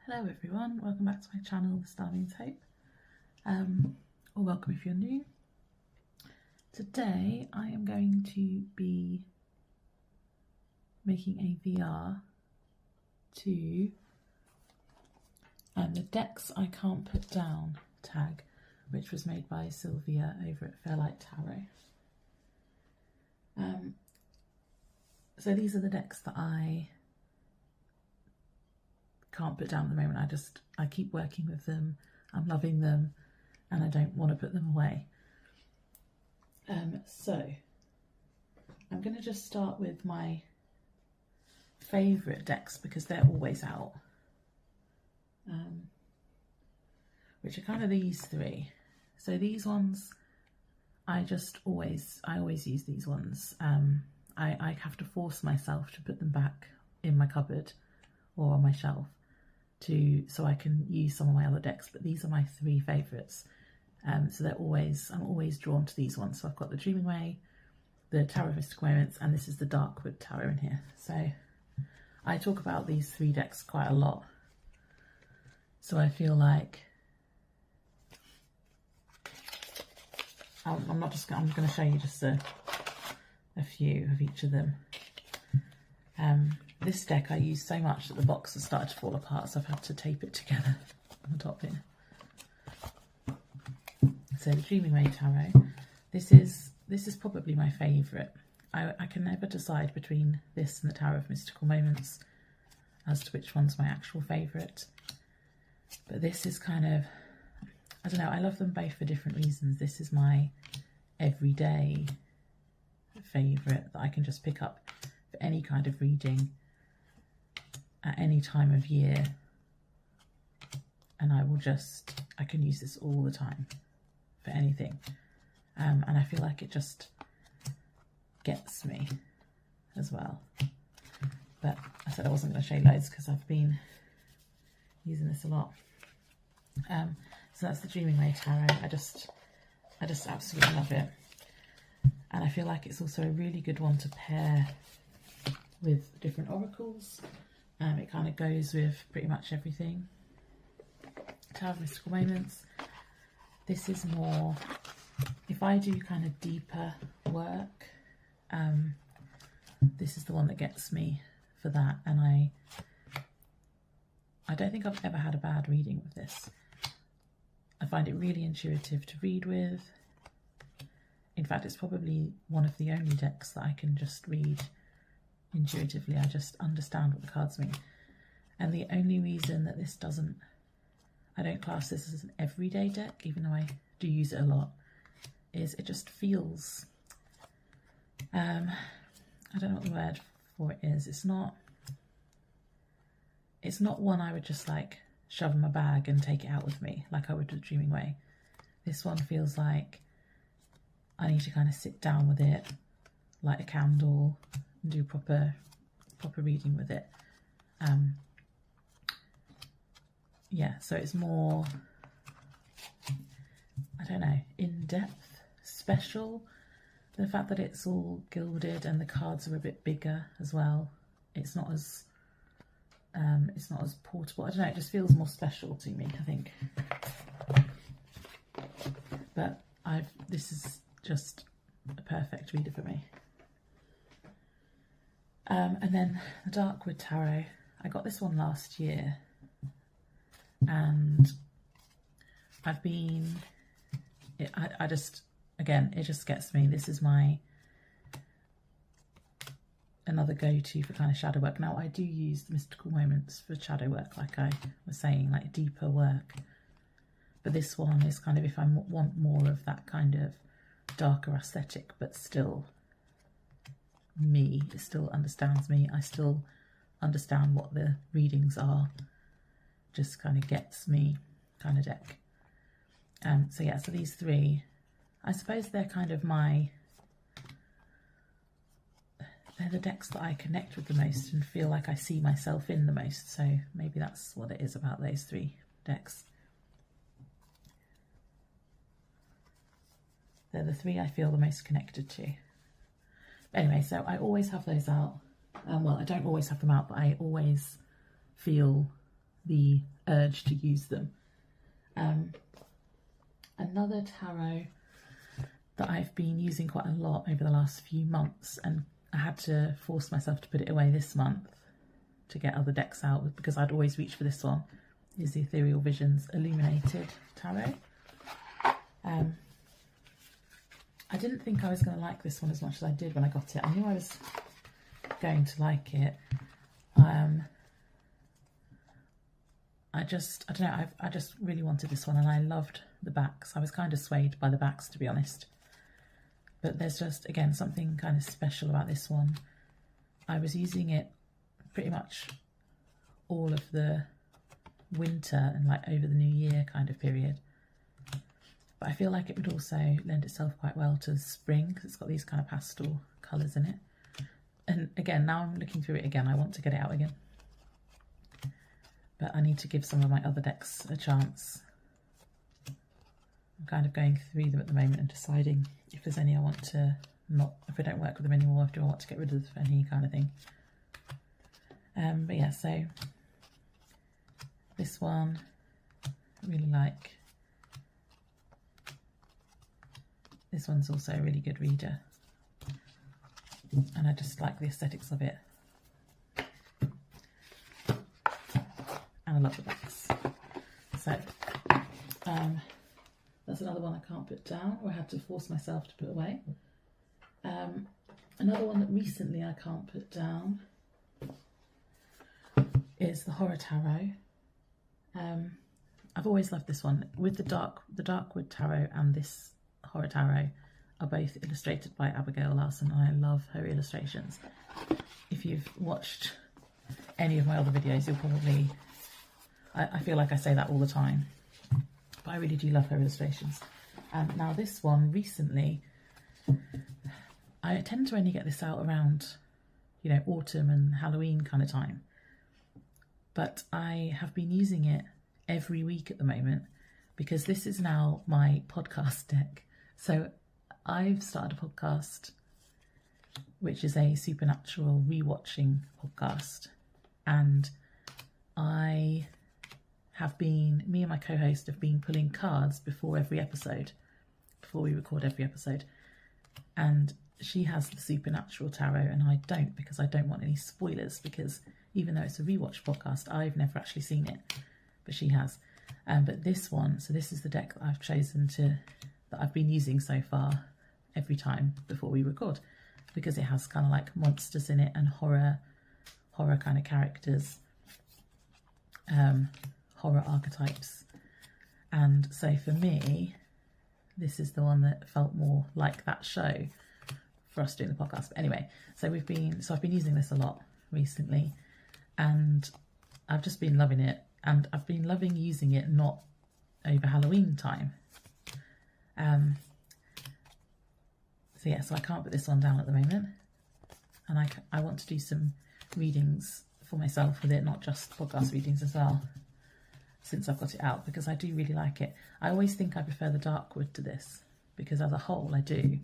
Hello everyone, welcome back to my channel, The Star Means Hope, or welcome if you're new. Today I am going to be making a VR to the Decks I Can't Put Down tag, which was made by Sylvia over at Fairlight Tarot. So these are the decks that I can't put down at the moment. I keep working with them, I'm loving them, and I don't want to put them away. So I'm going to just start with my favourite decks because they're always out, which are kind of these three. So these ones, I always use these ones. I have to force myself to put them back in my cupboard or on my shelf so I can use some of my other decks, but these are my three favourites. So I'm always drawn to these ones. So I've got the Dreaming Way, the Tarot of Mystical Moments, and this is the Darkwood Tarot in here. So I talk about these three decks quite a lot. So I feel like I'm going to show you just a few of each of them. This deck I used so much that the box has started to fall apart, so I've had to tape it together on the top here. So the Dreaming Way Tarot, this is probably my favourite. I can never decide between this and the Tarot of Mystical Moments as to which one's my actual favourite. But this is kind of, I don't know, I love them both for different reasons. This is my everyday favourite that I can just pick up for any kind of reading at any time of year, and I can use this all the time for anything, and I feel like it just gets me as well. But I said I wasn't going to show you loads because I've been using this a lot. So that's the Dreaming Way Tarot. I just absolutely love it, and I feel like it's also a really good one to pair with different oracles. It kind of goes with pretty much everything. Tarot of Mystical Moments. This is more, if I do kind of deeper work, this is the one that gets me for that. And I don't think I've ever had a bad reading with this. I find it really intuitive to read with. In fact, it's probably one of the only decks that I can just read intuitively. I just understand what the cards mean. And the only reason that I don't class this as an everyday deck, even though I do use it a lot, is it just feels, I don't know what the word for it is. It's not one I would just like shove in my bag and take it out with me like I would with Dreaming Way. This one feels like I need to kind of sit down with it, light a candle, and do proper reading with it. Yeah, so it's more, I don't know, in-depth, special. The fact that it's all gilded and the cards are a bit bigger as well. It's not as portable. I don't know, it just feels more special to me, I think. But this is just a perfect reader for me. And then the Darkwood Tarot, I got this one last year, and it just gets me. This is another go-to for kind of shadow work. Now I do use the Mystical Moments for shadow work, like I was saying, like deeper work. But this one is kind of if I want more of that kind of darker aesthetic, but still me, it still understands me, I still understand what the readings are, just kind of gets me kind of deck. So yeah, so these three, I suppose they're kind of they're the decks that I connect with the most and feel like I see myself in the most, so maybe that's what it is about those three decks. They're the three I feel the most connected to. Anyway, so I always have those out. Well, I don't always have them out, but I always feel the urge to use them. Another tarot that I've been using quite a lot over the last few months, and I had to force myself to put it away this month to get other decks out because I'd always reach for this one, is the Ethereal Visions Illuminated Tarot. I didn't think I was going to like this one as much as I did when I got it. I knew I was going to like it. I don't know, I just really wanted this one, and I loved the backs. I was kind of swayed by the backs, to be honest. But there's just, again, something kind of special about this one. I was using it pretty much all of the winter and like over the New Year kind of period. But I feel like it would also lend itself quite well to spring because it's got these kind of pastel colours in it. And again, now I'm looking through it again, I want to get it out again. But I need to give some of my other decks a chance. I'm kind of going through them at the moment and deciding if there's any I want to if I don't work with them anymore, if do I want to get rid of any kind of thing. But yeah, so this one I really like. This one's also a really good reader, and I just like the aesthetics of it, and I love the backs. So that's another one I can't put down, or I had to force myself to put away. Another one that recently I can't put down is the Horror Tarot. I've always loved this one. With the Darkwood Tarot and this Horror Tarot are both illustrated by Abigail Larson, and I love her illustrations. If you've watched any of my other videos, you'll probably, I feel like I say that all the time, but I really do love her illustrations. Now this one recently, I tend to only get this out around, you know, autumn and Halloween kind of time, but I have been using it every week at the moment because this is now my podcast deck. So I've started a podcast which is a supernatural rewatching podcast, and me and my co-host have been pulling cards before we record every episode, and she has the supernatural tarot and I don't, because I don't want any spoilers, because even though it's a rewatch podcast, I've never actually seen it, but she has. But this one, so this is the deck that I've chosen that I've been using so far every time before we record, because it has kind of like monsters in it and horror kind of characters, horror archetypes. And so for me, this is the one that felt more like that show for us doing the podcast. But anyway, so I've been using this a lot recently, and I've just been loving it, and I've been loving using it not over Halloween time. So yeah, so I can't put this one down at the moment, and I want to do some readings for myself with it, not just podcast readings as well, since I've got it out, because I do really like it. I always think I prefer the Darkwood to this, because as a whole I do,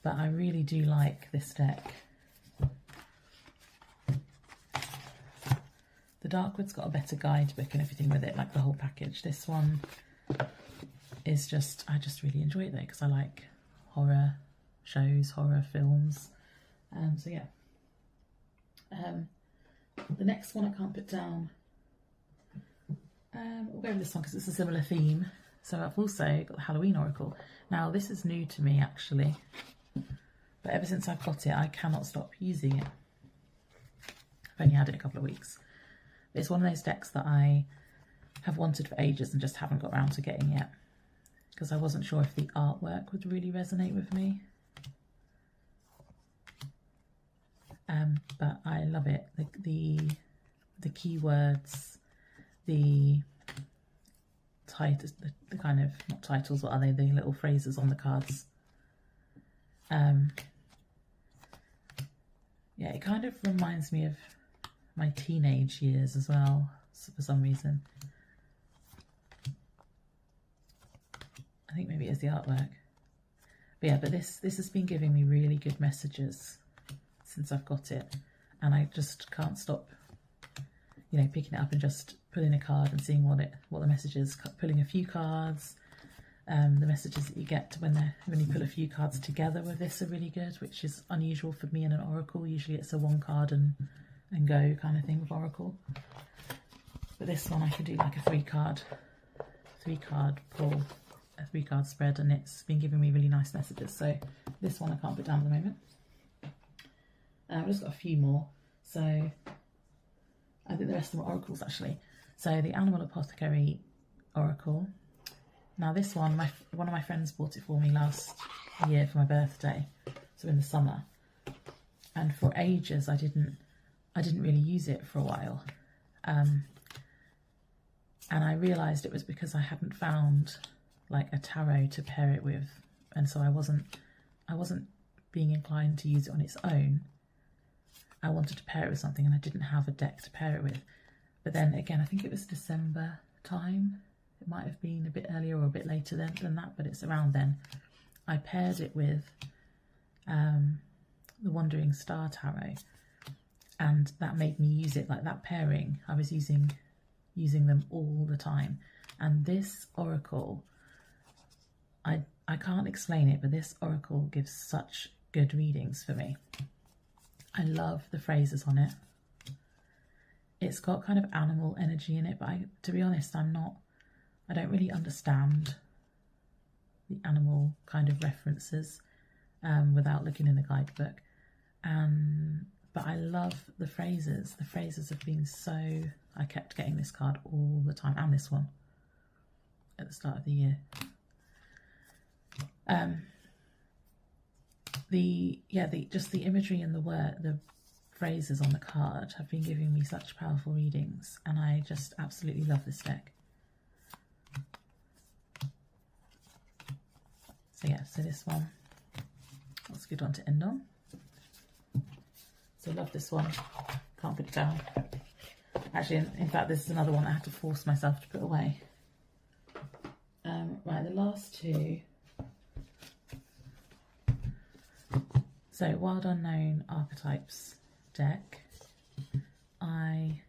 but I really do like this deck. The Darkwood's got a better guidebook and everything with it, like the whole package. This one is just, I just really enjoy it though, because I like horror shows, horror films. So yeah. The next one I can't put down. We'll go with this one because it's a similar theme. So I've also got the Halloween Oracle. Now this is new to me actually, but ever since I've got it, I cannot stop using it. I've only had it a couple of weeks. It's one of those decks that I have wanted for ages and just haven't got around to getting yet, because I wasn't sure if the artwork would really resonate with me. But I love it. The keywords, the kind of, not titles, what are they? The little phrases on the cards. Yeah, it kind of reminds me of my teenage years as well, for some reason. I think maybe it is the artwork. But yeah, but this has been giving me really good messages since I've got it, and I just can't stop you know, picking it up and just pulling a card and seeing what the message is, pulling a few cards. The messages that you get when you pull a few cards together with this are really good, which is unusual for me in an oracle. Usually it's a one card and go kind of thing with oracle. But this one I can do like a three card pull, a 3-card spread, and it's been giving me really nice messages. So this one I can't put down at the moment. I've just got a few more. So I think the rest of them are oracles actually. So the Animal Apothecary Oracle. Now this one, one of my friends bought it for me last year for my birthday, so in the summer. And for ages I didn't really use it for a while. And I realised it was because I hadn't found like a tarot to pair it with, and so I wasn't being inclined to use it on its own. I wanted to pair it with something and I didn't have a deck to pair it with. But then again, I think it was December time. It might have been a bit earlier or a bit later than that, but it's around then. I paired it with the Wandering Star Tarot, and that made me use it like that pairing. I was using them all the time. And this oracle, I can't explain it, but this oracle gives such good readings for me. I love the phrases on it. It's got kind of animal energy in it, but to be honest, I don't really understand the animal kind of references without looking in the guidebook. But I love the phrases. The phrases have been so... I kept getting this card all the time, and this one at the start of the year. Just the imagery and the phrases on the card have been giving me such powerful readings, and I just absolutely love this deck. So yeah, so this one, that's a good one to end on. So I love this one, can't put it down. Actually, in fact, this is another one I had to force myself to put away. Right, the last two. So Wild Unknown Archetypes deck. I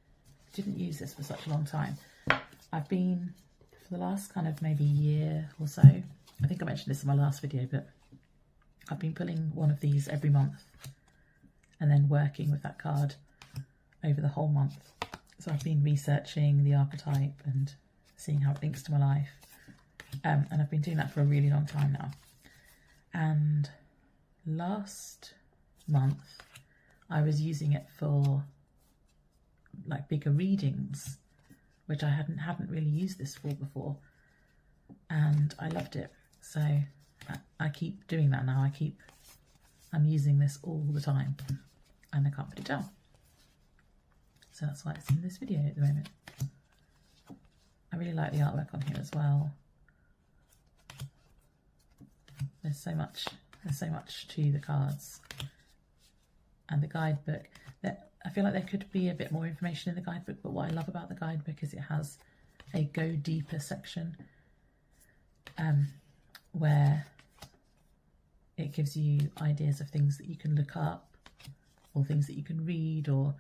didn't use this for such a long time. I've been, for the last kind of maybe year or so, I think I mentioned this in my last video, but I've been pulling one of these every month and then working with that card over the whole month. So I've been researching the archetype and seeing how it links to my life. And I've been doing that for a really long time now. And last month I was using it for like bigger readings, which I hadn't really used this for before, and I loved it. So I keep doing that now. I'm using this all the time, and I can't put it down. So that's why it's in this video at the moment. I really like the artwork on here as well. There's so much to the cards and the guidebook. I feel like there could be a bit more information in the guidebook, but what I love about the guidebook is it has a go deeper section where it gives you ideas of things that you can look up or things that you can read or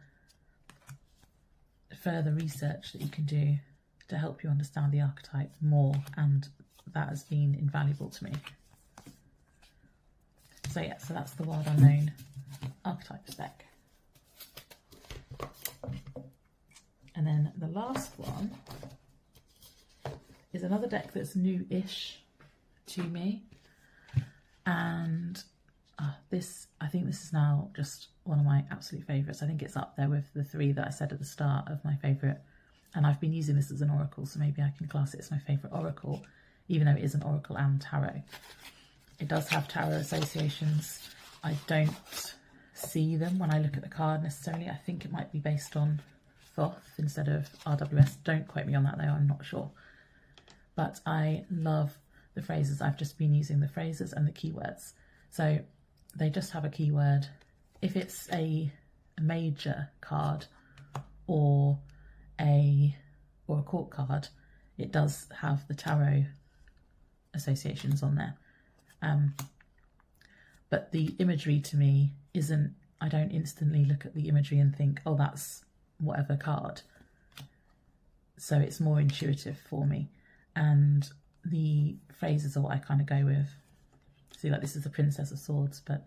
further research that you can do to help you understand the archetype more, and that has been invaluable to me. So yeah, so that's the Wild Unknown Archetypes deck. And then the last one is another deck that's new-ish to me, and I think this is now just one of my absolute favourites. I think it's up there with the 3 that I said at the start of my favourite, and I've been using this as an oracle, so maybe I can class it as my favourite oracle, even though it is an oracle and tarot. It does have tarot associations. I don't see them when I look at the card necessarily. I think it might be based on Thoth instead of RWS. Don't quote me on that though, I'm not sure. But I love the phrases. I've just been using the phrases and the keywords. So they just have a keyword. If it's a major card or a court card, it does have the tarot associations on there. But the imagery to me isn't, I don't instantly look at the imagery and think, oh, that's whatever card. so it's more intuitive for me, and the phrases are what I kind of go with. See, like this is the Princess of Swords, but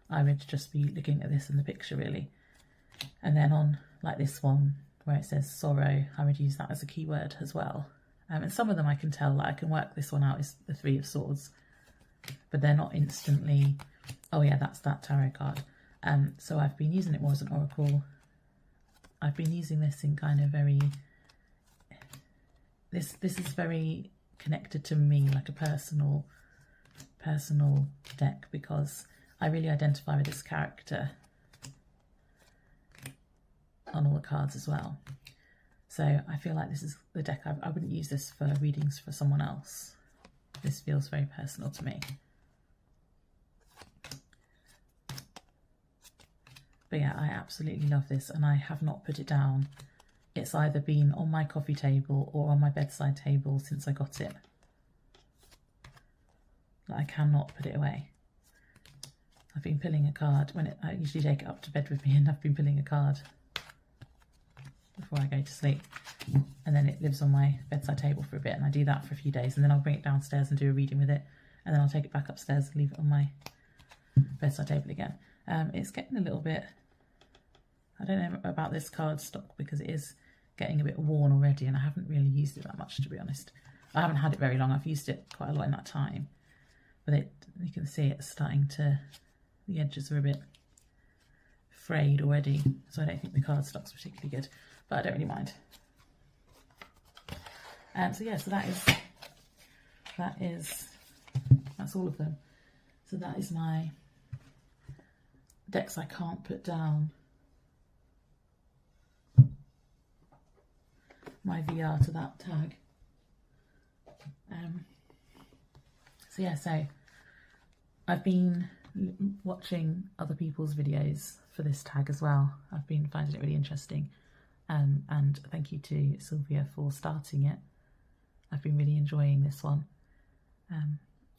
I would just be looking at this in the picture really. And then on like this one where it says sorrow, I would use that as a keyword as well. And some of them I can tell, like I can work this one out is the Three of Swords, but they're not instantly, oh yeah, that's that tarot card. So I've been using it more as an oracle. I've been using this in kind of very, this is very connected to me, like a personal deck, because I really identify with this character on all the cards as well. So I feel like this is the deck. I wouldn't use this for readings for someone else. This feels very personal to me. But yeah, I absolutely love this, and I have not put it down. It's either been on my coffee table or on my bedside table since I got it. I cannot put it away. I've been pulling a card when I usually take it up to bed with me, and I've been pulling a card before I go to sleep, and then it lives on my bedside table for a bit, and I do that for a few days, and then I'll bring it downstairs and do a reading with it, and then I'll take it back upstairs and leave it on my bedside table again. It's getting a little bit, I don't know about this card stock because it is getting a bit worn already, and I haven't really used it that much, to be honest. I haven't had it very long. I've used it quite a lot in that time, but you can see it's starting to, the edges are a bit frayed already, so I don't think the card stock's particularly good, but I don't really mind. So yeah, so that's all of them. So that is my decks I can't put down. My VR to that tag. So yeah, so I've been watching other people's videos for this tag as well. I've been finding it really interesting, and thank you to Sylvia for starting it. I've been really enjoying this one.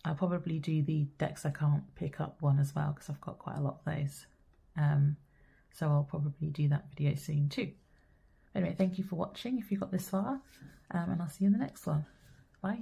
I'll probably do the decks I can't pick up one as well, because I've got quite a lot of those. So I'll probably do that video soon too. Anyway, thank you for watching if you got this far, and I'll see you in the next one. Bye.